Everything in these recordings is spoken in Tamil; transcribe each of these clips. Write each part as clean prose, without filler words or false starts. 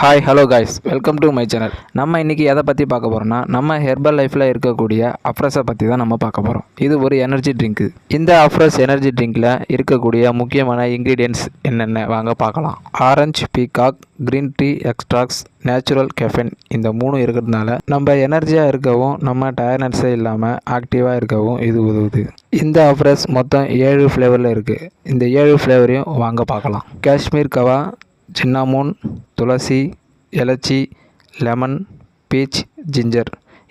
Hi hello guys, welcome to my channel. நம்ம இன்றைக்கி எதை பற்றி பார்க்க போகிறோம்னா, நம்ம ஹெர்பல் லைஃப்பில் இருக்கக்கூடிய அஃப்ரெஸை பற்றி தான் நம்ம பார்க்க போகிறோம். இது ஒரு எனர்ஜி ட்ரிங்க்கு. இந்த அஃப்ரெஸ் எனர்ஜி ட்ரிங்க்கில் இருக்கக்கூடிய முக்கியமான இன்க்ரீடியன்ட்ஸ் என்னென்ன வாங்க பார்க்கலாம். Orange peacock, green tea extracts, natural caffeine, இந்த 3 இருக்கிறதுனால நம்ம எனர்ஜியாக இருக்கவும், நம்ம டயர்ட்னஸே இல்லாமல் ஆக்டிவாக இருக்கவும் இது உதவுது. இந்த அஃப்ரெஸ் மொத்தம் 7 ஃப்ளேவரில் இருக்குது. இந்த 7 ஃப்ளேவரையும் வாங்க பார்க்கலாம். காஷ்மீர் கவா, சின்னாமோன், துளசி, எலச்சி, லெமன், பீச், ஜிஞ்சர்,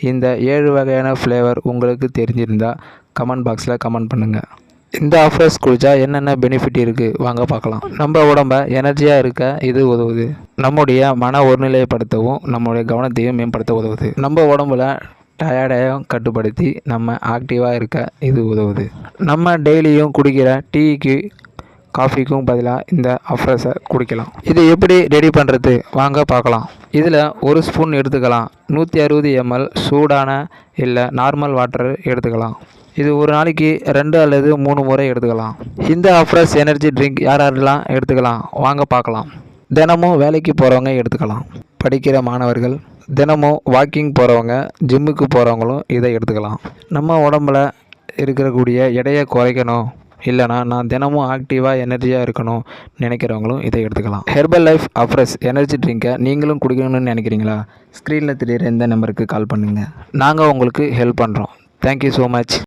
இந்த 7 வகையான ஃப்ளேவர் உங்களுக்கு தெரிஞ்சிருந்தால் கமெண்ட் பாக்ஸில் கமெண்ட் பண்ணுங்கள். இந்த ஆஃபர்ஸ் குடித்தா என்னென்ன பெனிஃபிட் இருக்குது வாங்க பார்க்கலாம். நம்ம உடம்பை எனர்ஜியாக இருக்க இது உதவுது. நம்முடைய மன ஒருநிலைப்படுத்தவும் நம்முடைய கவனத்தையும் மேம்படுத்த உதவுது. நம்ம உடம்புல டயர்டையும் கட்டுப்படுத்தி நம்ம ஆக்டிவாக இருக்க இது உதவுது. நம்ம டெய்லியும் குடிக்கிற டீக்கு காஃபிக்கும் பதிலாக இந்த அஃப்ரெஸை குடிக்கலாம். இது எப்படி ரெடி பண்ணுறது வாங்க பார்க்கலாம். இதில் 1 ஸ்பூன் எடுத்துக்கலாம். 160 ml சூடான இல்லை நார்மல் வாட்டர் எடுத்துக்கலாம். இது ஒரு நாளைக்கு 2 அல்லது 3 முறை எடுத்துக்கலாம். இந்த அஃப்ரெஸ் எனர்ஜி ட்ரிங்க் யாரெல்லாம் எடுத்துக்கலாம் வாங்க பார்க்கலாம். தினமும் வேலைக்கு போகிறவங்க எடுத்துக்கலாம். படிக்கிற மாணவர்கள், தினமும் வாக்கிங் போகிறவங்க, ஜிம்முக்கு போகிறவங்களும் இதை எடுத்துக்கலாம். நம்ம உடம்புல இருக்கக்கூடிய எடையை குறைக்கணும், இல்லைனா நான் தினமும் ஆக்டிவாக எனர்ஜியாக இருக்கணும் நினைக்கிறவங்களும் இதை எடுத்துக்கலாம். ஹெர்பல் லைஃப் அஃப்ரெஸ் எனர்ஜி ட்ரிங்கை நீங்களும் குடிக்கணும்னு நினைக்கிறீங்களா? ஸ்க்ரீனில் தெரியுற இந்த நம்பருக்கு கால் பண்ணுங்கள். நாங்கள் உங்களுக்கு ஹெல்ப் பண்ணுறோம். Thank you so much.